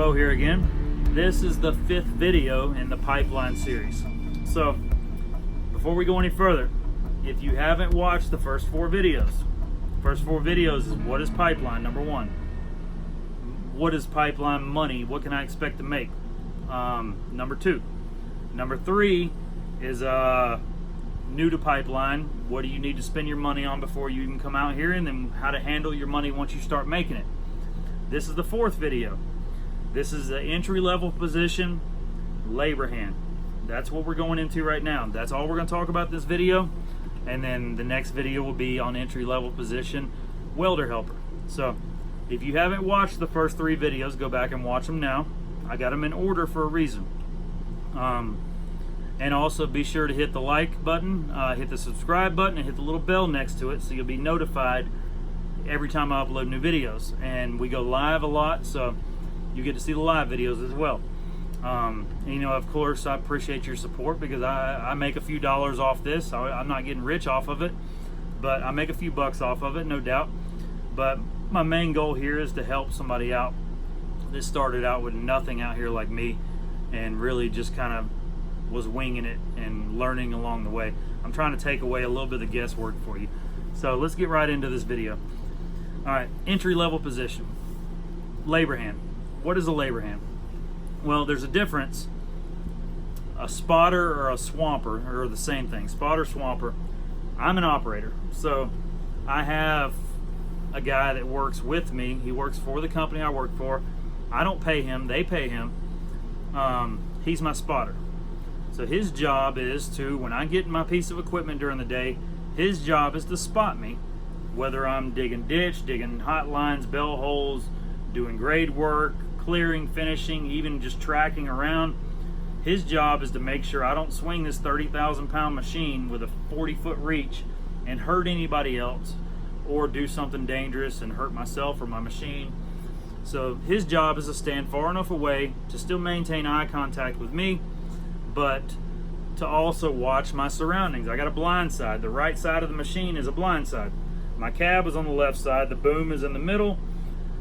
Bo here again. This is the 5th video in the pipeline series. So before we go any further, if you haven't watched the first 4 videos, is what is pipeline, number 1. What is pipeline money? What can I expect to make? Number 2. Number 3 is new to pipeline. What do you need to spend your money on before you even come out here, and then how to handle your money once you start making it. This is the 4th video. This is the entry-level position, labor hand. That's what we're going into right now. That's all we're going to talk about this video, and then the next video will be on entry-level position, welder helper. So if you haven't watched the first 3 videos, go back and watch them now. I got them in order for a reason. And also be sure to hit the like button, hit the subscribe button, and hit the little bell next to it so you'll be notified every time I upload new videos. And we go live a lot, so you get to see the live videos as well. And, you know, of course, I appreciate your support because I make a few dollars off this. I'm not getting rich off of it, but I make a few bucks off of it, no doubt. But my main goal here is to help somebody out that started out with nothing out here like me and really just kind of was winging it and learning along the way. I'm trying to take away a little bit of the guesswork for you. So let's get right into this video. All right, entry-level position, labor hand. What is a labor hand? Well, there's a difference. A spotter or a swamper are the same thing. Spotter, swamper. I'm an operator, so I have a guy that works with me. He works for the company I work for. I don't pay him, they pay him. He's my spotter. So his job is to, when I get my piece of equipment during the day, his job is to spot me, whether I'm digging ditch, digging hot lines, bell holes, doing grade work, clearing, finishing, even just tracking around. His job is to make sure I don't swing this 30,000-pound machine with a 40-foot reach and hurt anybody else or do something dangerous and hurt myself or my machine. So his job is to stand far enough away to still maintain eye contact with me, but to also watch my surroundings. I got a blind side. The right side of the machine is a blind side. My cab is on the left side. The boom is in the middle.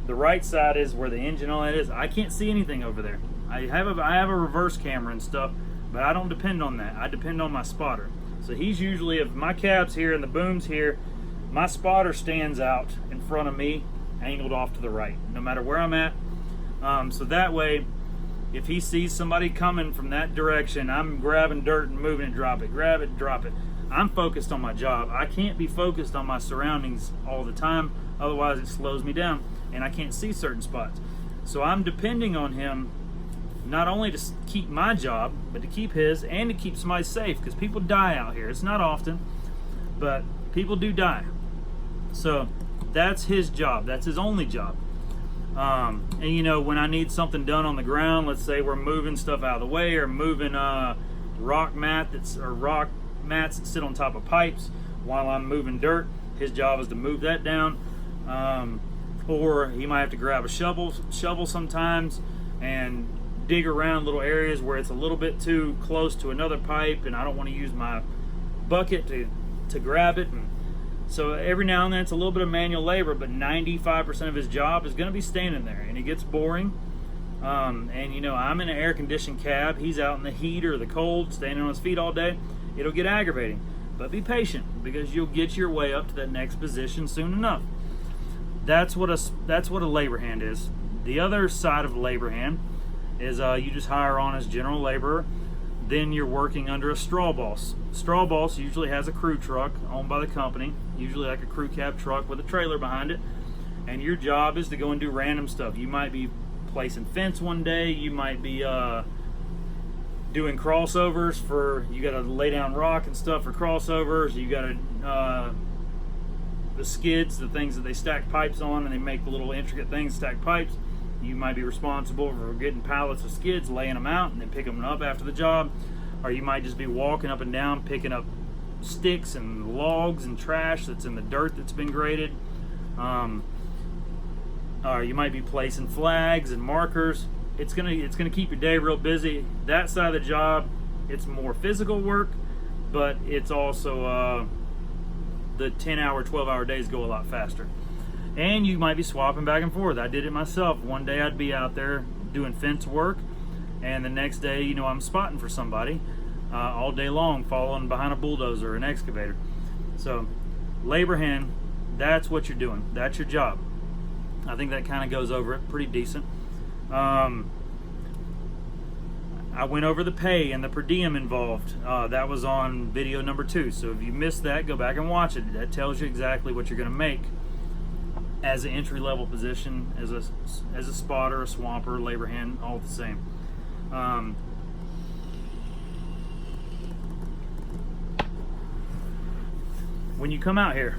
The right side is where the engine on it is. I can't see anything over there. I have a reverse camera and stuff, but I don't depend on that. I depend on my spotter. So he's usually, if my cab's here and the boom's here, my spotter stands out in front of me, angled off to the right, no matter where I'm at. So that way, if he sees somebody coming from that direction, I'm grabbing dirt and moving it, drop it, grab it, drop it. I'm focused on my job. I can't be focused on my surroundings all the time, otherwise it slows me down and I can't see certain spots. So I'm depending on him not only to keep my job, but to keep his and to keep somebody safe, because people die out here. It's not often, but people do die. So that's his job. That's his only job. And you know, when I need something done on the ground, let's say we're moving stuff out of the way or moving rock mats that sit on top of pipes while I'm moving dirt, his job is to move that down. Or he might have to grab a shovel sometimes and dig around little areas where it's a little bit too close to another pipe and I don't want to use my bucket to grab it. And so every now and then it's a little bit of manual labor, but 95% of his job is going to be standing there, and it gets boring. And you know, I'm in an air-conditioned cab. He's out in the heat or the cold, standing on his feet all day. It'll get aggravating, but be patient because you'll get your way up to that next position soon enough. That's what a labor hand is. The other side of a labor hand is you just hire on as general laborer. Then you're working under a straw boss. Straw boss usually has a crew truck owned by the company, usually like a crew cab truck with a trailer behind it, and your job is to go and do random stuff. You might be placing fence one day, you might be doing crossovers you got to lay down rock and stuff for crossovers, you got to the skids, the things that they stack pipes on, and they make the little intricate things, stack pipes. You might be responsible for getting pallets of skids, laying them out, and then picking them up after the job. Or you might just be walking up and down, picking up sticks and logs and trash that's in the dirt that's been graded. Or you might be placing flags and markers. It's gonna keep your day real busy. That side of the job, it's more physical work, but it's also the 10-hour, 12-hour days go a lot faster. And you might be swapping back and forth. I did it myself. One day I'd be out there doing fence work, and the next day, you know, I'm spotting for somebody all day long, following behind a bulldozer or an excavator. So labor hand, that's what you're doing. That's your job. I think that kind of goes over it pretty decent. I went over the pay and the per diem involved. That was on video number 2. So if you missed that, go back and watch it. That tells you exactly what you're going to make as an entry-level position, as a spotter, a swamper, labor hand, all the same. When you come out here,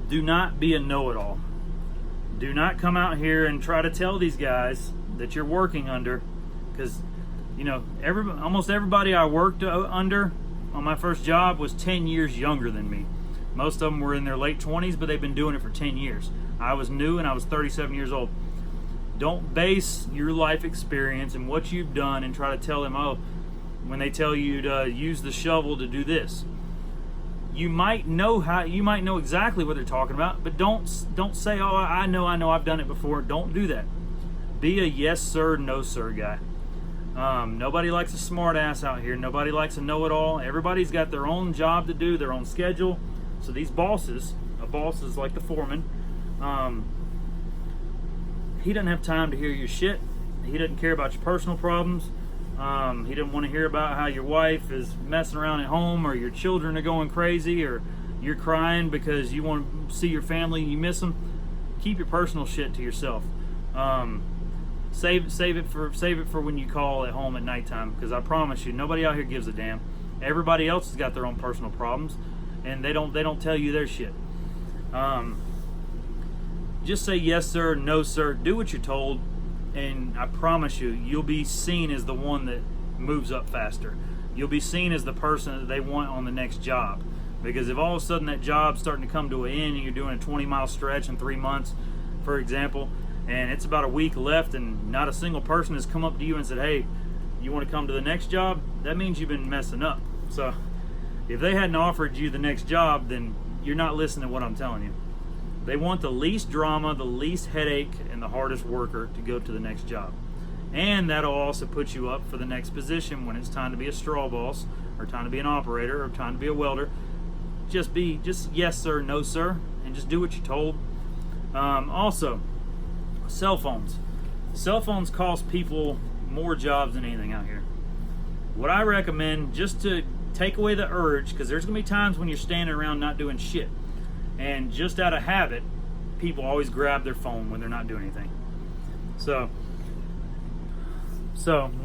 do not be a know-it-all. Do not come out here and try to tell these guys that you're working under, because, you know, almost everybody I worked under on my first job was 10 years younger than me. Most of them were in their late 20s, but they've been doing it for 10 years. I was new and I was 37 years old. Don't base your life experience and what you've done and try to tell them, oh, when they tell you to use the shovel to do this. You might know exactly what they're talking about, but don't say, oh, I know, I've done it before. Don't do that. Be a yes sir, no sir guy. Nobody likes a smart ass out here. Nobody likes a know-it-all. Everybody's got their own job to do, their own schedule. So these bosses, a boss is like the foreman, he doesn't have time to hear your shit. He doesn't care about your personal problems. He doesn't want to hear about how your wife is messing around at home, or your children are going crazy, or you're crying because you want to see your family and you miss them. Keep your personal shit to yourself. Save it for when you call at home at nighttime, because I promise you, nobody out here gives a damn. Everybody else has got their own personal problems, and they don't tell you their shit. Just say yes sir, no sir. Do what you're told, and I promise you, you'll be seen as the one that moves up faster. You'll be seen as the person that they want on the next job. Because if all of a sudden that job's starting to come to an end and you're doing a 20-mile stretch in 3 months, for example, and it's about a week left and not a single person has come up to you and said, hey, you want to come to the next job? That means you've been messing up. So if they hadn't offered you the next job, then you're not listening to what I'm telling you. They want the least drama, the least headache, and the hardest worker to go to the next job. And that'll also put you up for the next position when it's time to be a straw boss, or time to be an operator, or time to be a welder. Just yes sir, no sir, and just do what you're told. Also, cell phones. Cell phones cost people more jobs than anything out here. What I recommend, just to take away the urge, because there's going to be times when you're standing around not doing shit, and just out of habit, people always grab their phone when they're not doing anything. So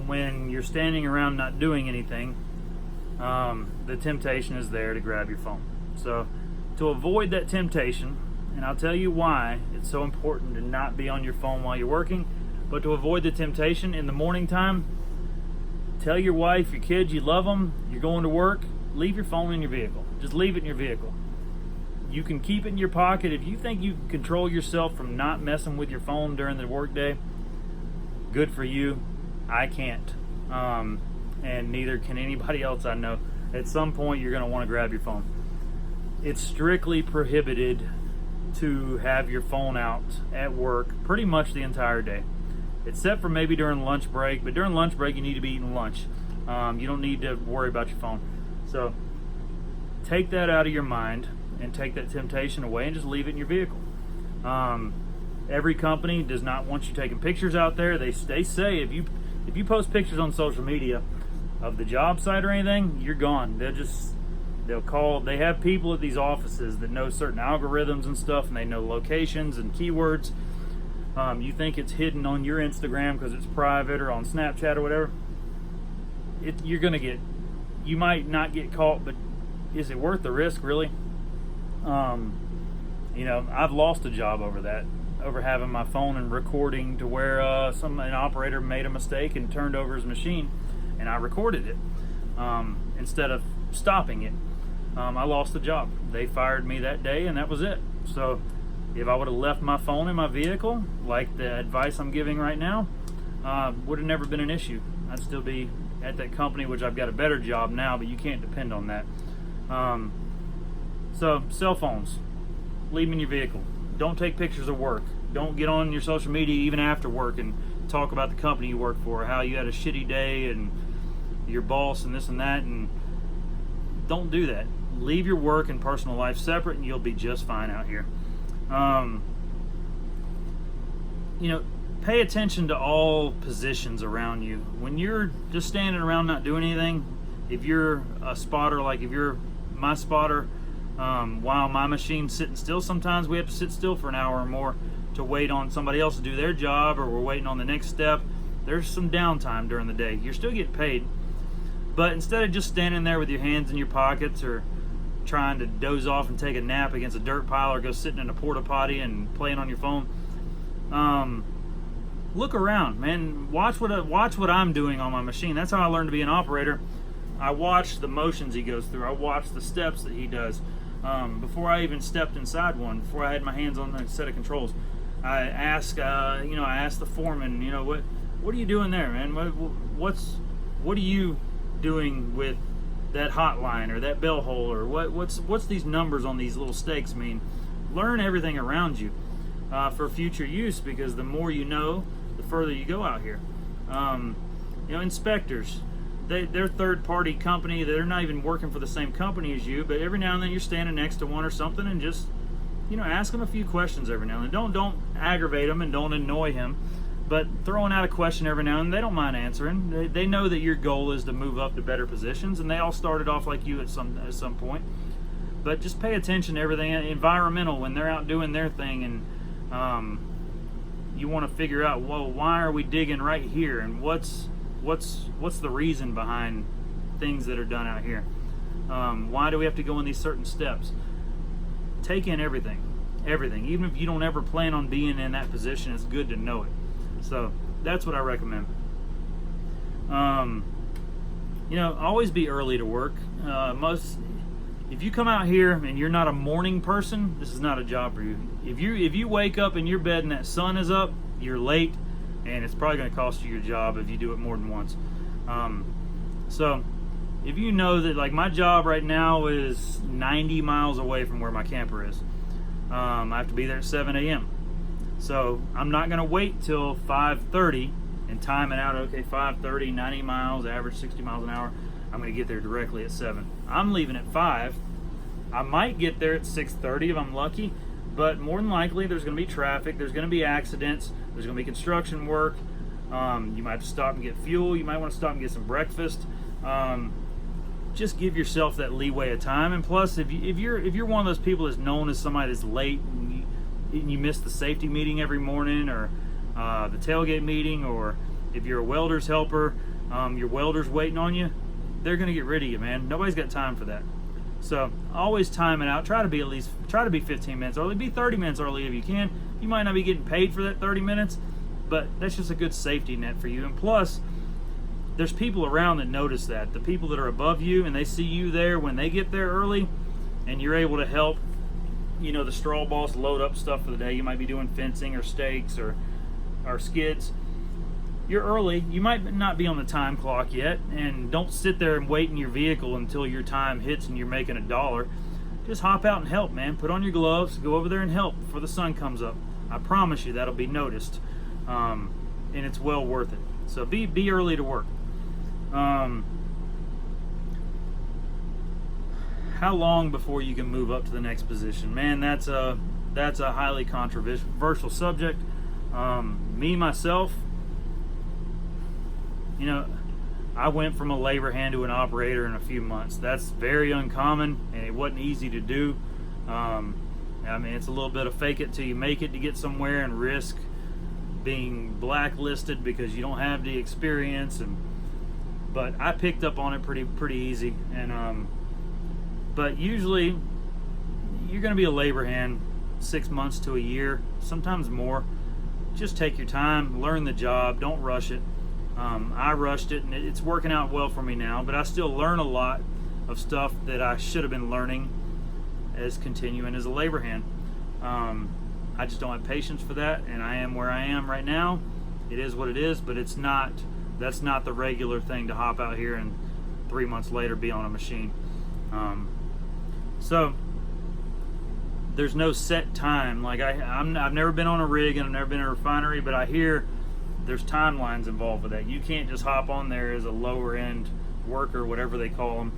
when you're standing around not doing anything, the temptation is there to grab your phone. So to avoid that temptation, and I'll tell you why it's so important to not be on your phone while you're working, but to avoid the temptation in the morning time, tell your wife, your kids, you love them, you're going to work, leave your phone in your vehicle. Just leave it in your vehicle. You can keep it in your pocket. If you think you can control yourself from not messing with your phone during the workday, good for you. I can't. And neither can anybody else I know. At some point, you're going to want to grab your phone. It's strictly prohibited to have your phone out at work pretty much the entire day, except for maybe during lunch break. But during lunch break, you need to be eating lunch. You don't need to worry about your phone. So take that out of your mind and take that temptation away and just leave it in your vehicle. Every company does not want you taking pictures out there. They say if you post pictures on social media of the job site or anything, you're gone. They have people at these offices that know certain algorithms and stuff, and they know locations and keywords. You think it's hidden on your Instagram because it's private, or on Snapchat or whatever. You might not get caught, but is it worth the risk, really? I've lost a job over that, over having my phone and recording to where an operator made a mistake and turned over his machine, and I recorded it instead of stopping it. I lost the job. They fired me that day, and that was it. So if I would have left my phone in my vehicle, like the advice I'm giving right now, would have never been an issue. I'd still be at that company, which I've got a better job now, but you can't depend on that. So cell phones, leave them in your vehicle. Don't take pictures of work. Don't get on your social media even after work and talk about the company you work for, how you had a shitty day and your boss and this and that, and don't do that. Leave your work and personal life separate and you'll be just fine out here. Pay attention to all positions around you. When you're just standing around not doing anything, if you're a spotter, like if you're my spotter, while my machine's sitting still, sometimes we have to sit still for an hour or more to wait on somebody else to do their job, or we're waiting on the next step. There's some downtime during the day. You're still getting paid. But instead of just standing there with your hands in your pockets or trying to doze off and take a nap against a dirt pile or go sitting in a porta potty and playing on your phone, look around, man. Watch what I'm doing on my machine. That's how I learned to be an operator. I watch the motions he goes through. I watch the steps that he does. Before I even stepped inside one, before I had my hands on a set of controls, I asked the foreman, what are you doing there, man? What are you doing with that hotline or that bell hole, or what's these numbers on these little stakes mean? Learn everything around you for future use, because the more you know, the further you go out here. Inspectors, they're third-party company. They're not even working for the same company as you, but every now and then you're standing next to one or something, and just ask them a few questions every now and then. Don't aggravate them and don't annoy him, but throwing out a question every now and then, they don't mind answering. They know that your goal is to move up to better positions, and they all started off like you at some point. But just pay attention to everything. Environmental, when they're out doing their thing, and you want to figure out, well, why are we digging right here, and what's the reason behind things that are done out here? Why do we have to go in these certain steps? Take in everything. Even if you don't ever plan on being in that position, it's good to know it. So that's what I recommend. Always be early to work. If you come out here and you're not a morning person, this is not a job for you. If you wake up in your bed and that sun is up, you're late, and it's probably going to cost you your job if you do it more than once. So if you know that, like, my job right now is 90 miles away from where my camper is, I have to be there at 7 a.m. So I'm not going to wait till 5:30 and time it out. Okay, 5:30, 90 miles, average 60 miles an hour. I'm going to get there directly at 7. I'm leaving at 5. I might get there at 6:30 if I'm lucky, but more than likely there's going to be traffic, there's going to be accidents, there's going to be construction work. You might have to stop and get fuel. You might want to stop and get some breakfast. Just give yourself that leeway of time. And plus, if you're one of those people that's known as somebody that's late, and you miss the safety meeting every morning, or the tailgate meeting, or if you're a welder's helper, your welder's waiting on you, they're going to get rid of you, man. Nobody's got time for that. So always time it out. Try to be 15 minutes early. Be 30 minutes early if you can. You might not be getting paid for that 30 minutes, but that's just a good safety net for you. And plus, there's people around that notice that. The people that are above you, and they see you there when they get there early, and you're able to help, the straw boss load up stuff for the day. You might be doing fencing or stakes or skids. You're early. You might not be on the time clock yet, and don't sit there and wait in your vehicle until your time hits and you're making $1. Just hop out and help, man. Put on your gloves, go over there and help before the sun comes up. I promise you that'll be noticed, and it's well worth it. So be early to work. How long before you can move up to the next position? Man, that's a highly controversial subject. Myself, I went from a labor hand to an operator in a few months. That's very uncommon, and it wasn't easy to do. It's a little bit of fake it till you make it to get somewhere, and risk being blacklisted because you don't have the experience. But I picked up on it pretty easy. And but usually you're going to be a labor hand 6 months to a year, sometimes more. Just take your time, learn the job, don't rush it. I rushed it, and it's working out well for me now, but I still learn a lot of stuff that I should have been learning as continuing as a labor hand. I just don't have patience for that, and I am where I am right now. It is what it is, but that's not the regular thing to hop out here and 3 months later be on a machine. So there's no set time. Like I've never been on a rig and I've never been in a refinery, but I hear there's timelines involved with that. You can't just hop on there as a lower end worker, whatever they call them,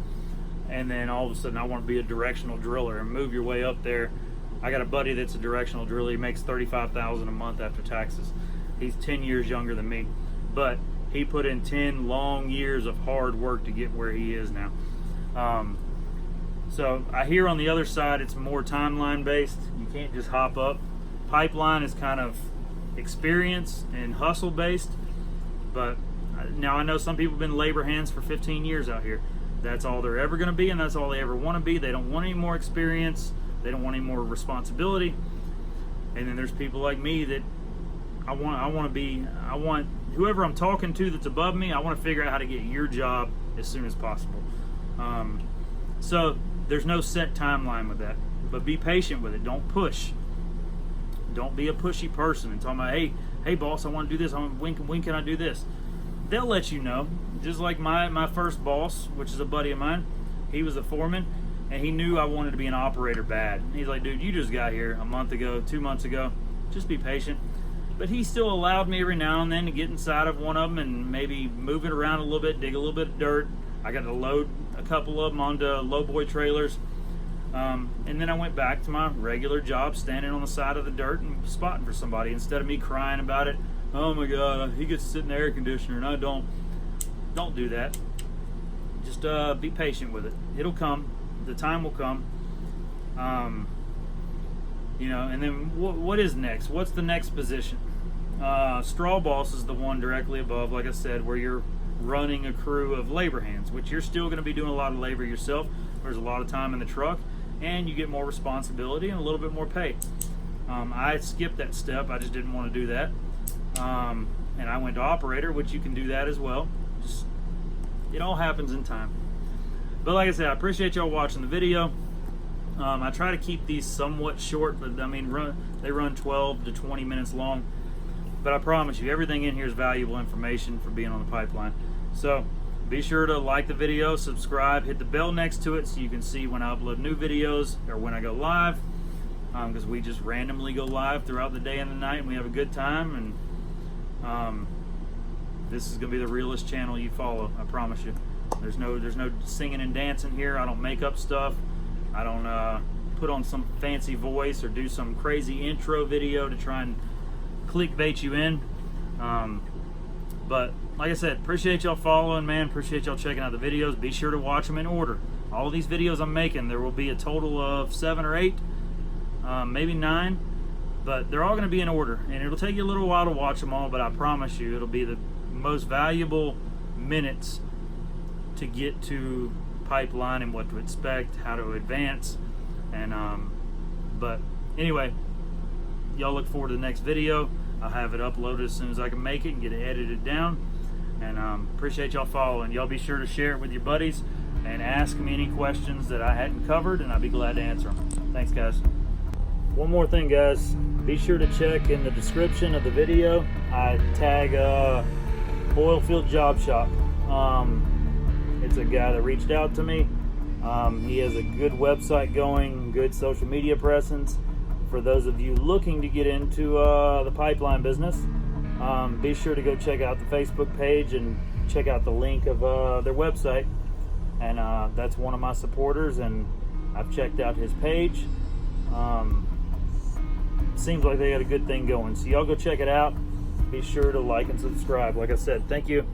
and then all of a sudden I want to be a directional driller and move your way up there. I got a buddy that's a directional driller. He makes $35,000 a month after taxes. He's 10 years younger than me, but he put in 10 long years of hard work to get where he is now. So I hear on the other side it's more timeline based. You can't just hop up. Pipeline is kind of experience and hustle based, but now I know some people have been labor hands for 15 years out here. That's all they're ever going to be, and that's all they ever want to be. They don't want any more experience. They don't want any more responsibility. And then there's people like me that I want whoever I'm talking to that's above me, I want to figure out how to get your job as soon as possible. So there's no set timeline with that, but be patient with it. Don't push. Don't be a pushy person and talking about, hey boss, I want to do this. When can I do this? They'll let you know. Just like my first boss, which is a buddy of mine, he was a foreman, and he knew I wanted to be an operator bad. He's like, dude, you just got here a month ago, 2 months ago. Just be patient. But he still allowed me every now and then to get inside of one of them and maybe move it around a little bit, dig a little bit of dirt. I got to load a couple of them onto lowboy trailers. And then I went back to my regular job, standing on the side of the dirt and spotting for somebody instead of me crying about it. Oh my God, he gets to sit in the air conditioner and I don't. Don't do that. Just be patient with it. It'll come. The time will come. You know, and then what is next? What's the next position? Straw boss is the one directly above, like I said, where you're running a crew of labor hands, which you're still going to be doing a lot of labor yourself. There's a lot of time in the truck, and you get more responsibility and a little bit more pay. I skipped that step. I just didn't want to do that. And I went to operator, which you can do that as well. Just, it all happens in time. But like I said, I appreciate y'all watching the video. I try to keep these somewhat short, but I mean, they run 12 to 20 minutes long. But I promise you, everything in here is valuable information for being on the pipeline. So be sure to like the video, subscribe, hit the bell next to it so you can see when I upload new videos or when I go live. Because we just randomly go live throughout the day and the night, and we have a good time. And this is going to be the realest channel you follow. I promise you. There's no singing and dancing here. I don't make up stuff. I don't put on some fancy voice or do some crazy intro video to try and clickbait you in. But like I said, appreciate y'all following, man. Appreciate y'all checking out the videos. Be sure to watch them in order. All of these videos I'm making, there will be a total of 7 or 8, maybe 9, but they're all going to be in order, and it'll take you a little while to watch them all, but I promise you it'll be the most valuable minutes to get to pipeline and what to expect, how to advance. And but anyway, y'all look forward to the next video. I'll have it uploaded as soon as I can make it and get it edited down. And appreciate y'all following. Y'all be sure to share it with your buddies and ask me any questions that I hadn't covered, and I'll be glad to answer them. Thanks, guys. One more thing, guys, be sure to check in the description of the video. I tag Oilfield Job Shop. It's a guy that reached out to me. He has a good website going, good social media presence. For those of you looking to get into the pipeline business, be sure to go check out the Facebook page and check out the link of their website. And that's one of my supporters, and I've checked out his page. Seems like they got a good thing going. So y'all go check it out. Be sure to like and subscribe. Like I said, thank you.